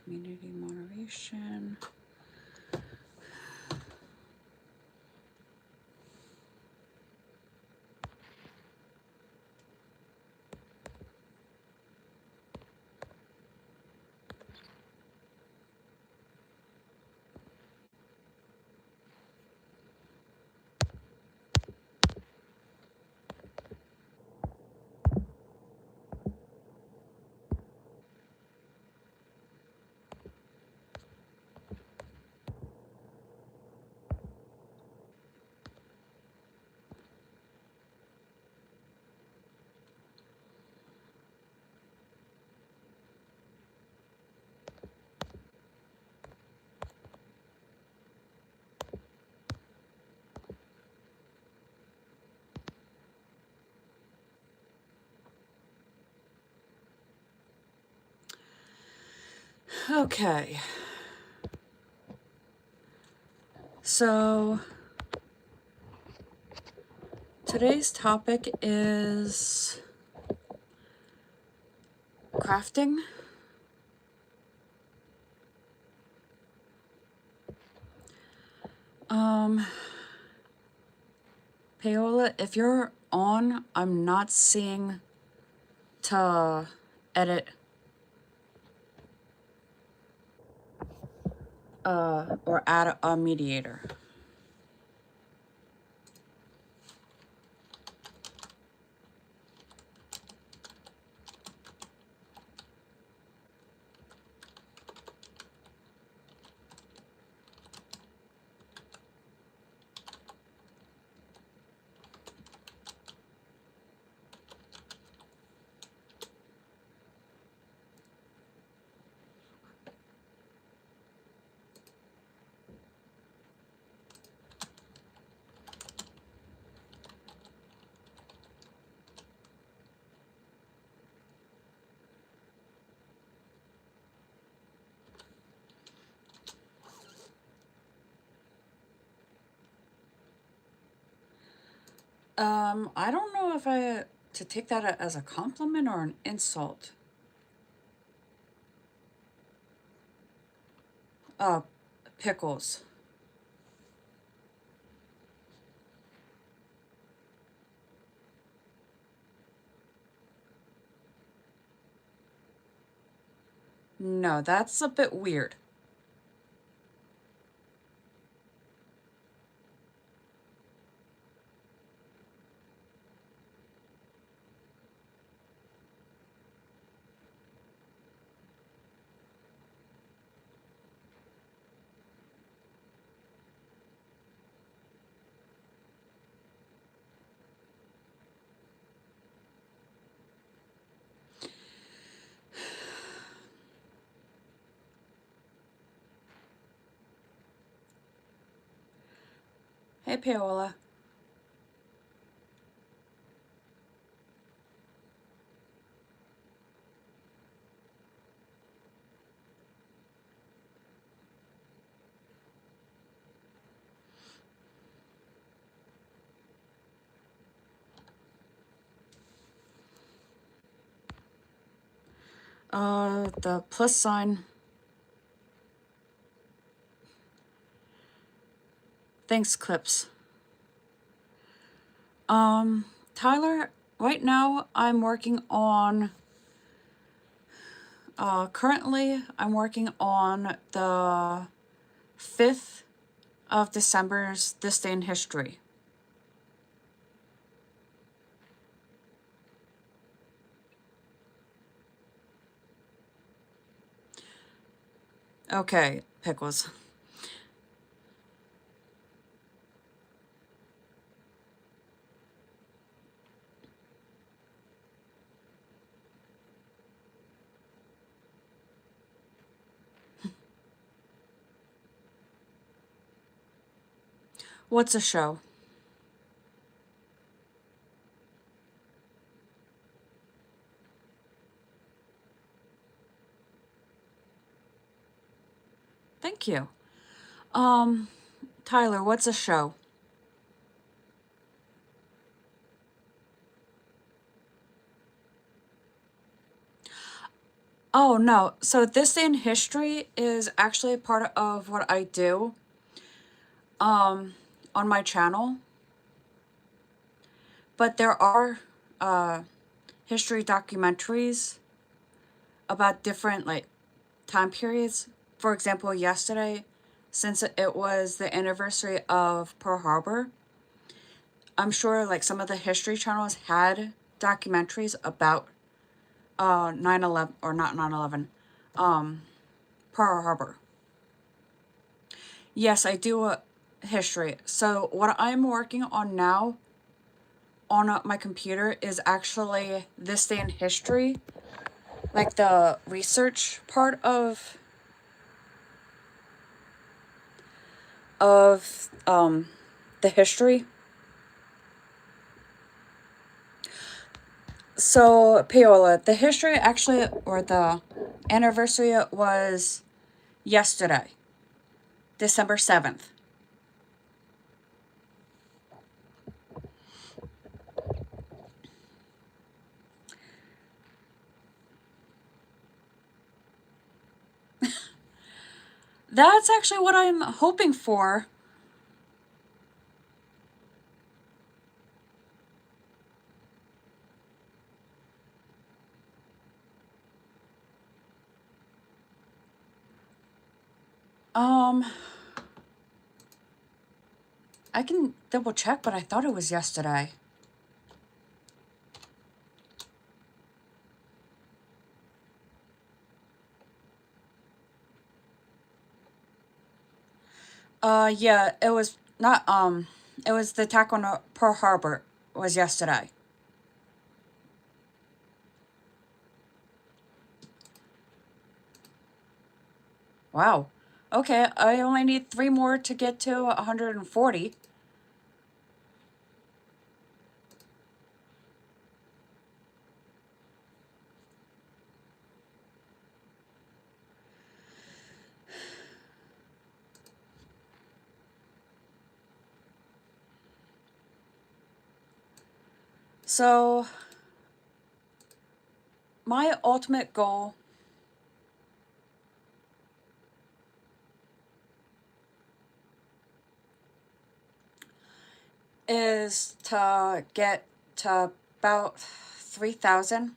Community moderation. Okay. So today's topic is crafting. Paola, if you're on, I'm not seeing to edit or add a mediator. I don't know if to take that as a compliment or an insult. Pickles. No, that's a bit weird. Hey, Paola. The plus sign. Thanks, Clips. Tyler, right now I'm working on, currently I'm working on the 5th of December's This Day in History. Okay, Pickles. What's a show? Thank you. Tyler, what's a show? Oh no, so this day in history is actually part of what I do on my channel. But there are history documentaries about different like time periods. For example, yesterday, since it was the anniversary of Pearl Harbor, I'm sure like some of the history channels had documentaries about 9/11, or not 9/11, Pearl Harbor. Yes, I do history. So what I'm working on now on my computer is actually this day in history, like the research part of the history. So Paola, the history actually, or the anniversary, was yesterday, December 7th. That's actually what I'm hoping for. Um, I can double check, but I thought it was yesterday. Yeah, it was not, it was the attack on Pearl Harbor was yesterday. Wow. Okay, I only need 3 more to get to 140. So, my ultimate goal is to get to about 3,000.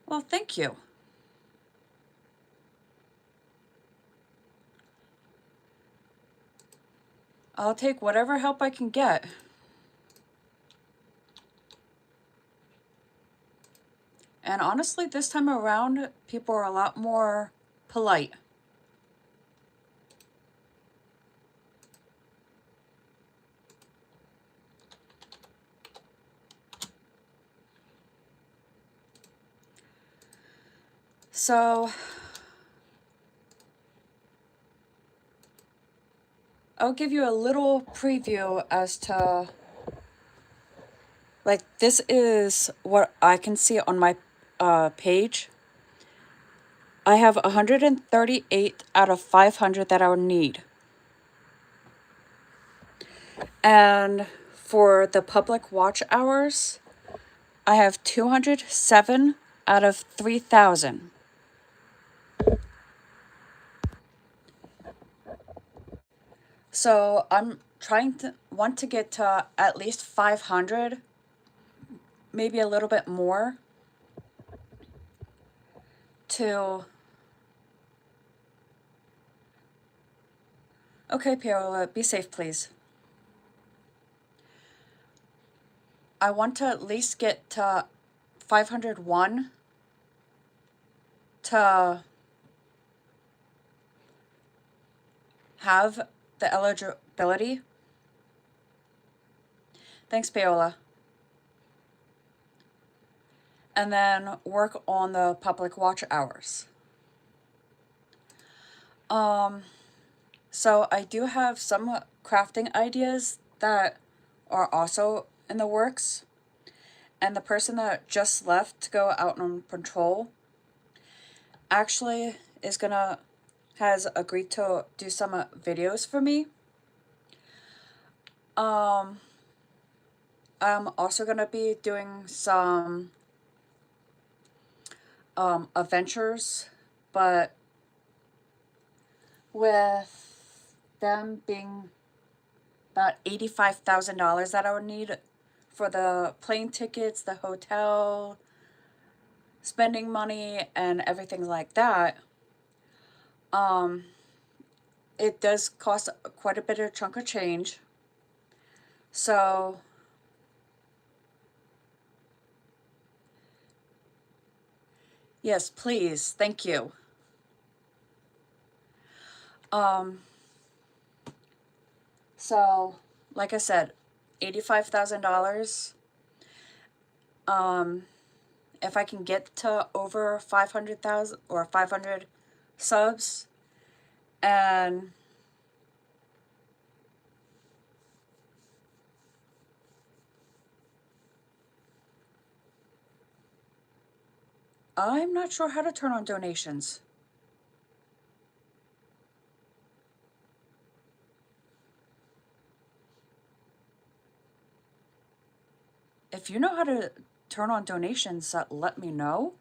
Well, thank you. I'll take whatever help I can get. And honestly, this time around, people are a lot more polite. So, I'll give you a little preview as to, like, this is what I can see on my page. I have 138 out of 500 that I would need. And for the public watch hours, I have 207 out of 3,000. So I'm want to get to at least 500, maybe a little bit more, to... Okay, Paola, be safe, please. I want to at least get to 501 to have the eligibility. Thanks, Paola. And then work on the public watch hours. So I do have some crafting ideas that are also in the works. And the person that just left to go out on patrol, actually has agreed to do some videos for me. Um, I'm also gonna be doing some adventures, but with them being about $85,000 that I would need for the plane tickets, the hotel, spending money, and everything like that. Um, it does cost quite a bit of chunk of change. So, yes, please, thank you. Um, so, like I said, $85,000. Um, if I can get to over 500,000 or 500 subs, and I'm not sure how to turn on donations. If you know how to turn on donations, let me know.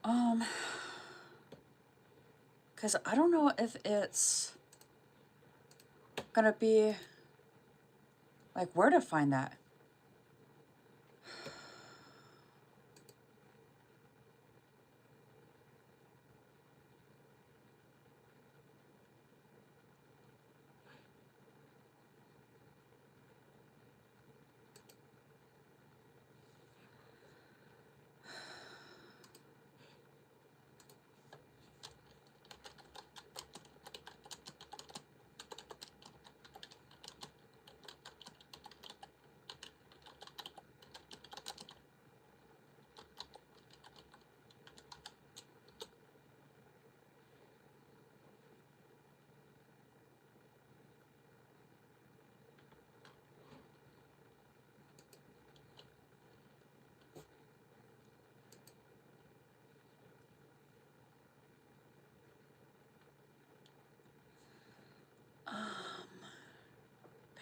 Um, because I don't know if it's gonna be like where to find that.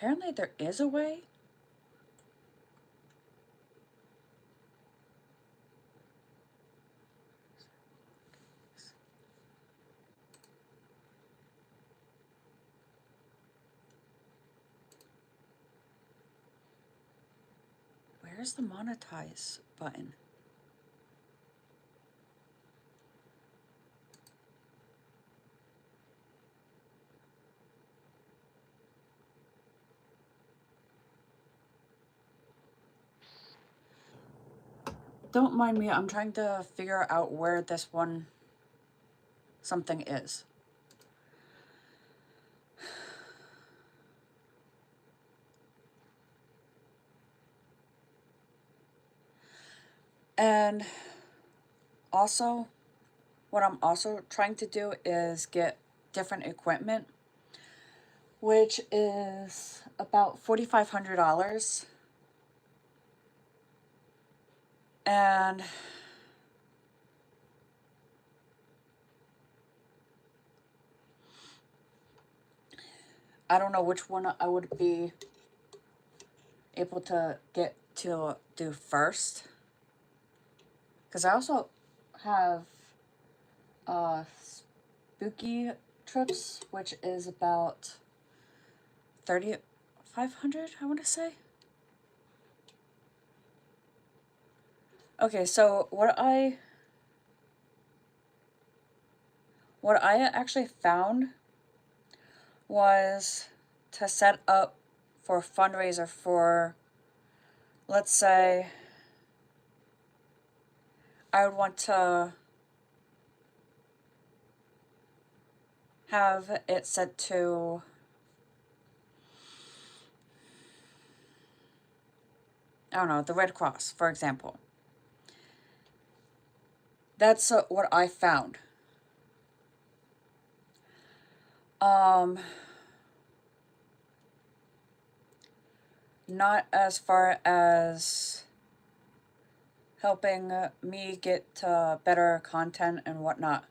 Apparently there is a way. Where's the monetize button? Don't mind me, I'm trying to figure out where this one something is. And also, what I'm also trying to do is get different equipment, which is about $4,500. And I don't know which one I would be able to get to do first. Because I also have spooky trips, which is about 3,500, I want to say. Okay, so what I actually found was to set up for a fundraiser for, let's say, I would want to have it set to, I don't know, the Red Cross, for example. That's what I found. Um, not as far as helping me get better content and whatnot.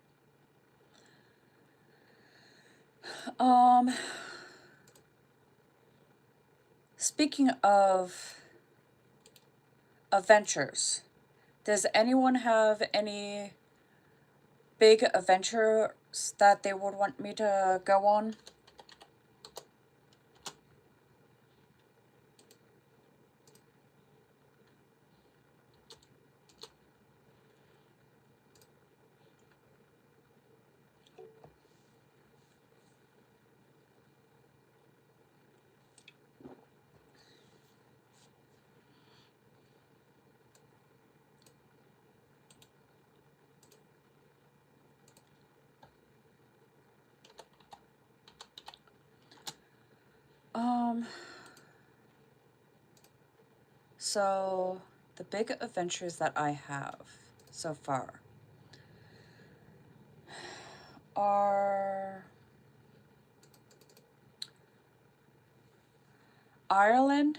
Um, Speaking of adventures, does anyone have any big adventures that they would want me to go on? Um, so the big adventures that I have so far are Ireland,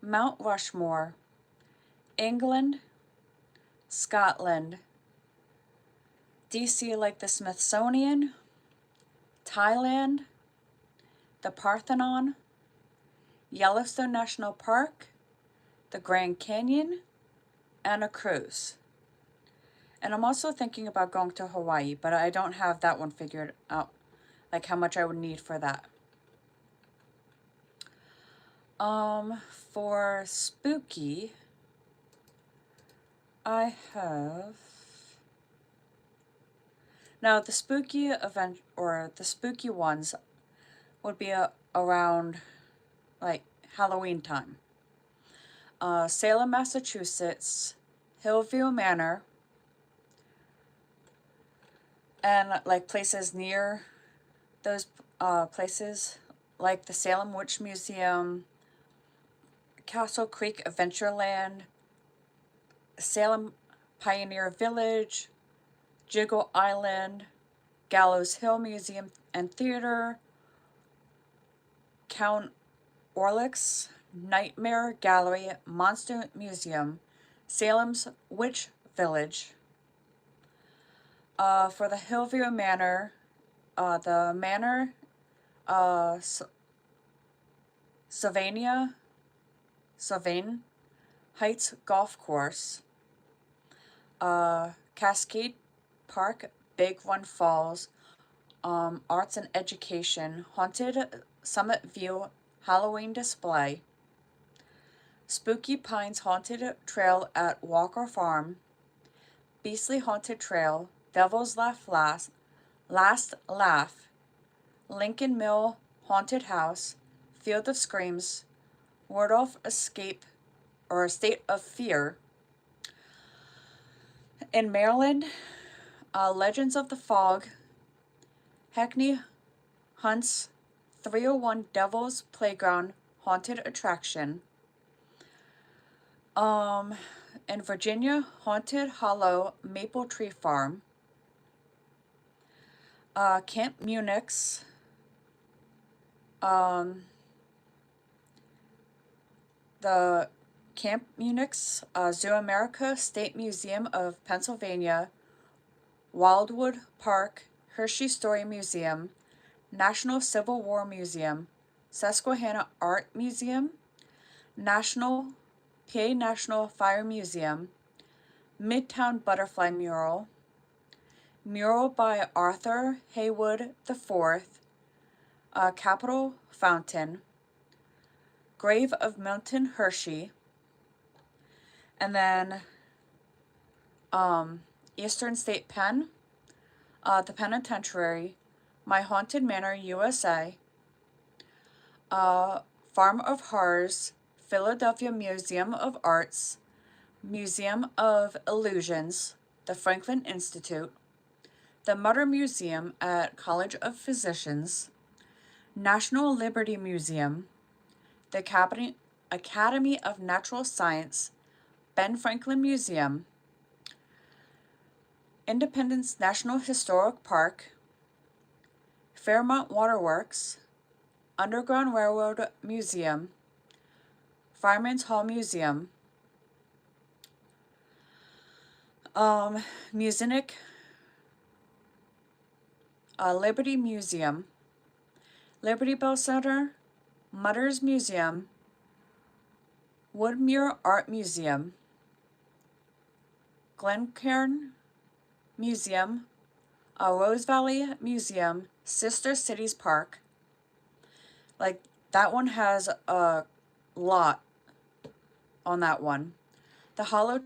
Mount Rushmore, England, Scotland, DC like the Smithsonian, Thailand, the Parthenon, Yellowstone National Park, the Grand Canyon, and a cruise. And I'm also thinking about going to Hawaii, but I don't have that one figured out, like how much I would need for that. For spooky, I have... Now, the spooky event, or the spooky ones, would be around, like, Halloween time. Salem, Massachusetts, Hillview Manor, and, like, places near those places, like the Salem Witch Museum, Castle Creek Adventureland, Salem Pioneer Village, Jiggle Island, Gallows Hill Museum and Theater, Count Orlick's Nightmare Gallery Monster Museum, Salem's Witch Village. For the Hillview Manor, the Manor, Sylvania Heights Golf Course, Cascade Park, Big One Falls, Arts and Education, Haunted Summit View Halloween Display, Spooky Pines Haunted Trail at Walker Farm, Beastly Haunted Trail, Devil's Last Laugh, Lincoln Mill Haunted House, Field of Screams, Wardolph Escape or State of Fear. In Maryland, Legends of the Fog, Hackney Hunt's 301 Devil's Playground Haunted Attraction. In Virginia, Haunted Hollow Maple Tree Farm. Camp Munich's the Camp Munich's Zoo America, State Museum of Pennsylvania, Wildwood Park, Hershey Story Museum, National Civil War Museum, Susquehanna Art Museum, PA National Fire Museum, Midtown Butterfly Mural, mural by Arthur Haywood IV, Capitol Fountain, grave of Milton Hershey, and then Eastern State Pen, the Penitentiary, My Haunted Manor, USA, Farm of Horrors, Philadelphia Museum of Arts, Museum of Illusions, the Franklin Institute, the Mutter Museum at College of Physicians, National Liberty Museum, the Academy of Natural Science, Ben Franklin Museum, Independence National Historic Park, Fairmont Waterworks, Underground Railroad Museum, Fireman's Hall Museum, Music, Liberty Museum, Liberty Bell Center, Mutter's Museum, Woodmere Art Museum, Glencairn Museum, Rose Valley Museum, Sister Cities Park. Like, that one has a lot on that one. The Hollow